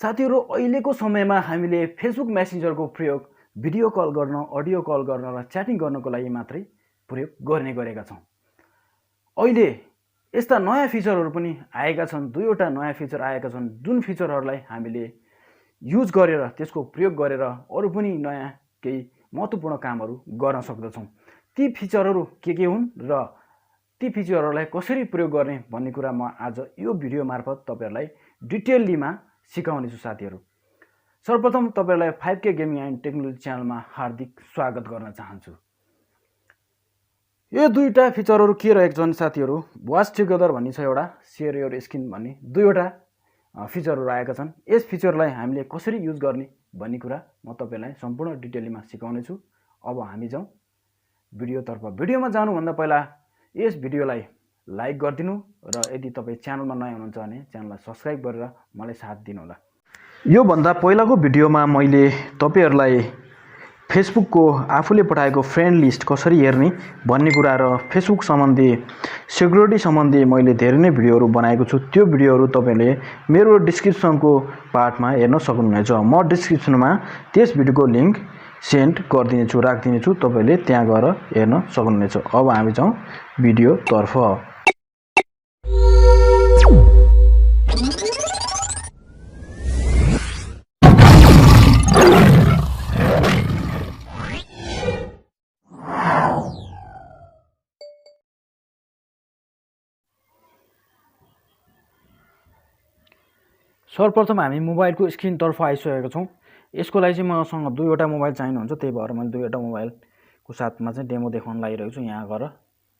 साथीहरु अहिलेको समयमा हामीले फेसबुक मेसेन्जरको प्रयोग भिडियो कल गर्न, अडियो कल गर्न र च्याटिङ गर्नको लागि मात्रै प्रयोग गर्ने गरेका छौं। अहिले यस्ता नयाँ फिचरहरु पनि आएका छन्, दुईवटा नयाँ फिचर आएका छन् जुन फिचरहरुलाई हामीले युज गरेर त्यसको प्रयोग गरेर अरु पनि नयाँ केही महत्त्वपूर्ण कामहरु गर्न सक्दछौं। ती फिचरहरु के हुन् र ती फिचरहरुलाई कसरी प्रयोग गर्ने भन्ने कुरा म आज यो भिडियो मार्फत तपाईहरुलाई डिटेललीमा सिकाउने छु साथीहरु। सर्वप्रथम तपाईहरुलाई 5K गेमिङ एन्ड टेक्नोलोजी च्यानलमा हार्दिक स्वागत गर्न चाहन्छु। यो दुईटा फिचरहरु के रहेको छन् साथीहरु, वाच टुगेदर भन्ने छ एउटा, शेयर योर स्क्रिन भन्ने दुईवटा फिचरहरु आएका छन्। यस फिचरलाई हामीले कसरी युज गर्ने भन्ने कुरा म तपाईहरुलाई सम्पूर्ण डिटेललीमा सिकाउने छु। अब हामी जाउँ भिडियोतर्फ। भिडियोमा जानु भन्दा पहिला यस भिडियोलाई लाइक गरिदिनु र यदि तपाई च्यानलमा नयाँ हुनुहुन्छ भने च्यानललाई सब्स्क्राइब गरेर मलाई साथ दिनु होला। यो भन्दा पहिलाको भिडियोमा मैले तपाईहरुलाई फेसबुकको आफूले पठाएको फ्रेन्ड लिस्ट कसरी हेर्ने भन्ने कुरा र फेसबुक सम्बन्धी सिक्युरिटी सम्बन्धी मैले धेरै नै भिडियोहरु बनाएको छु। त्यो भिडियोहरु तपाईले मेरो डिस्क्रिप्सनको पार्टमा हेर्न सक्नुहुनेछ। म डिस्क्रिप्सनमा त्यस भिडियोको लिंक सेन्ड गरिदिनेछु, राख्दिनेछु, तपाईले त्यहाँ गएर हेर्न सक्नुहुनेछ। अब हामी जाउँ भिडियो तर्फ। सर्वप्रथम हामी मोबाइलको स्क्रिन तर्फ आइसकेका छौं। यसको लागि चाहिँ मसँग दुईवटा मोबाइल चाहिनुहुन्छ, त्यही भएर मैले दुईवटा मोबाइलको साथमा चाहिँ डेमो देखाउन लागिरहेको छु। यहाँ गएर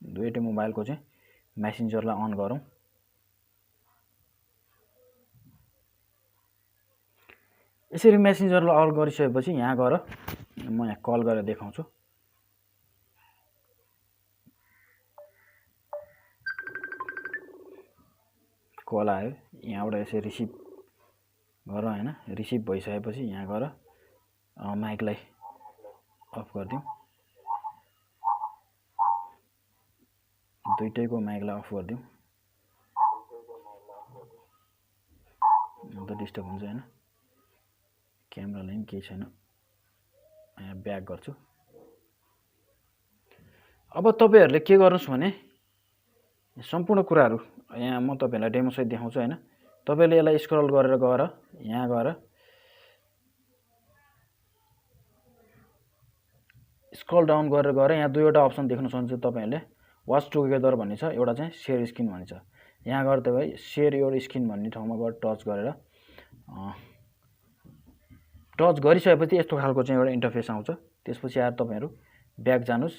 दुईटै मोबाइलको चाहिँ मेसेन्जरलाई अन गरौँ। यसरी मेसेन्जरलाई अन गरिसकेपछि यहाँ गएर म यहाँ कल गरेर देखाउँछु। कल आयो, यहाँबाट यसरी रिसिभ गर हैन। रिसिभ भइसकेपछि यहाँ गएर माइकलाई अफ गरिदिउँ। दुईटैको माइकलाई अफ गरिदिउँ, अन्त डिस्टर्ब हुन्छ हैन। क्यामेरालाई पनि केही छैन, यहाँ ब्याक गर्छु। अब तपाईहरुले के गर्नुस् भने सम्पूर्ण कुराहरु यहाँ म तपाईहरुलाई डेमो सहित देखाउँछु हैन। तपाईले यसलाई स्क्रल गरेर गएर यहाँ गएर स्क्रल डाउन गरेर गएर यहाँ दुईवटा अप्सन देख्न सक्नुहुन्छ तपाईहरुले। वाच टुगेदर भन्ने छ, एउटा चाहिँ शेयर स्क्रिन भन्ने छ। यहाँ गएर तपाई शेयर योर स्क्रिन भन्ने ठाउँमा गएर टच गरेर टच गरिसकेपछि यस्तो खालको चाहिँ एउटा इन्टरफेस आउँछ। त्यसपछि आएर तपाईहरु ब्याक जानुस्।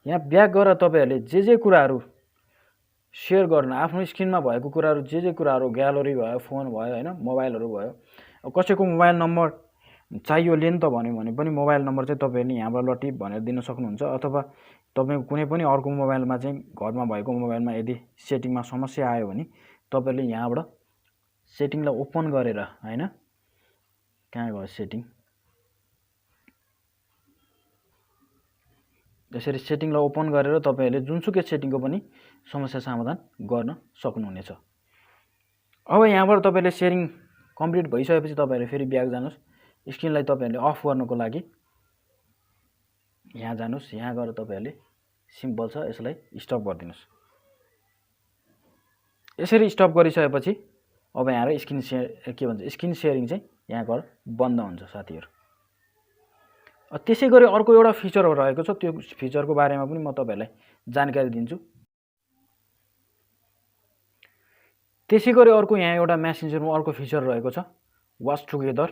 यहाँ ब्याक गरेर तपाईहरुले जे कुराहरु शेयर गर्न, आफ्नो स्क्रिनमा भएको कुराहरु जे कुराहरु, ग्यालरी भयो, फोन भयो हैन, मोबाइलहरु भयो। अब कसैको मोबाइल नम्बर चाहियो लिन त भन्यो भने पनि मोबाइल नम्बर चाहिँ तपाईहरुले यहाँबाट लटिप भनेर दिन सक्नुहुन्छ। अथवा तपाईको कुनै पनि अर्को मोबाइलमा चाहिँ घरमा भएको मोबाइलमा यदि सेटिङमा समस्या आयो भने तपाईहरुले यहाँबाट सेटिङलाई ओपन गरेर हैन, कहाँ गयो सेटिङ, यसरी सेटिङलाई ओपन गरेर तपाईहरुले जुनसुकै सेटिङको पनि समस्या समाधान गर्न सक्नुहुनेछ। अब यहाँबाट तपाईले शेयरिङ कम्प्लिट भइसकेपछि तपाईहरुले फेरि ब्याक जानुस्। स्क्रिनलाई तपाईहरुले अफ गर्नको लागि यहाँ जानुस्। यहाँ गएर तपाईहरुले सिम्पल छ, यसलाई स्टप गरिदिनुस्। यसरी स्टप गरिसकेपछि अब यहाँ स्क्रिन शेयरिङ चाहिँ यहाँ गएर बन्द हुन्छ साथीहरु। त्यसैगरी अर्को एउटा फिचर रहेको छ, त्यो फिचरको बारेमा पनि म तपाईहरुलाई जानकारी दिन्छु। त्यसैगरी अर्को यहाँ एउटा मेसेन्जरमा अर्को फिचर रहेको छ, वाच टुगेदर।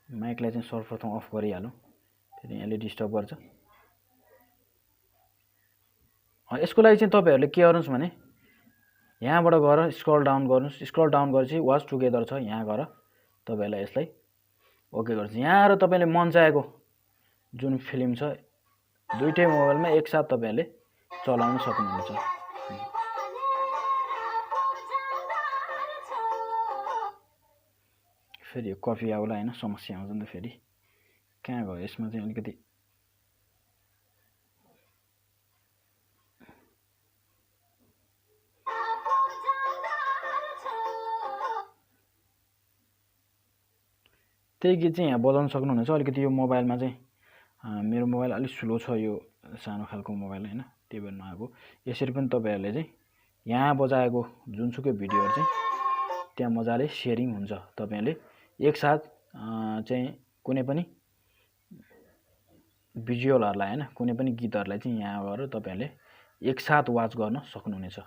माइकलाई चाहिँ सर्वप्रथम अफ गरिहालौँ, फेरि यसले डिस्टर्ब गर्छ। यसको लागि चाहिँ तपाईहरुले के गर्नुस् भने यहाँबाट गएर स्क्रल डाउन गर्नुस्। स्क्रल डाउन गरेपछि वाच टुगेदर छ, यहाँ गएर तपाईहरुलाई यसलाई ओके गर्नुस्। यहाँ आएर तपाईले मन चाहेको जुन फिल्म छ दुईटै मोबाइलमा एकसाथ तपाईहरुले चलाउन सक्नुहुन्छ। फेरि कपी आउला हैन, समस्या आउँछ नि त। फेरि कहाँ गयो यसमा चाहिँ अलिकति त्यही गीत चाहिँ यहाँ बजाउन सक्नुहुनेछ। अलिकति यो मोबाइलमा चाहिँ मेरो मोबाइल अलिक स्लो छ, यो सानो खालको मोबाइल होइन, त्यही भएर नआएको। यसरी पनि तपाईँहरूले चाहिँ यहाँ बजाएको जुनसुकै भिडियोहरू चाहिँ त्यहाँ मजाले सेयरिङ हुन्छ। तपाईँहरूले एकसाथ चाहिँ कुनै पनि भिजुअलहरूलाई होइन, कुनै पनि गीतहरूलाई चाहिँ यहाँ गएर तपाईँहरूले एकसाथ वाच गर्न सक्नुहुनेछ।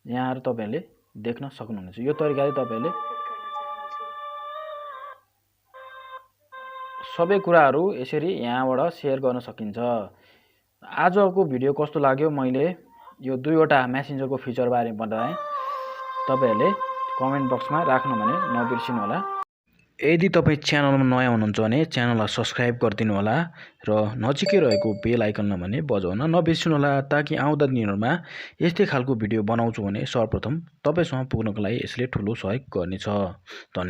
यहाँहरू तपाईँहरूले देख्न सक्नुहुनेछ। यो तरिकाले तपाईँहरूले सबै कुराहरू यसरी यहाँबाट सेयर गर्न सकिन्छ। आजको भिडियो कस्तो लाग्यो, मैले यो 2वटा मेसेन्जरको फिचर बारे बताएँ। तपाईँहरूले कमेन्ट बक्समा राख्नु भने नबिर्सिनु होला। यदि तपाईँ च्यानलमा नयाँ हुनुहुन्छ भने च्यानललाई सब्सक्राइब गरिदिनु होला र नजिकै रहेको बेल आइकनमा भने बजाउन नबिर्सिनु होला, ताकि आउँदा दिनहरूमा यस्तै खालको भिडियो बनाउँछु भने सर्वप्रथम तपाईँसँग पुग्नको लागि यसले ठुलो सहयोग गर्नेछ। धन्यवाद।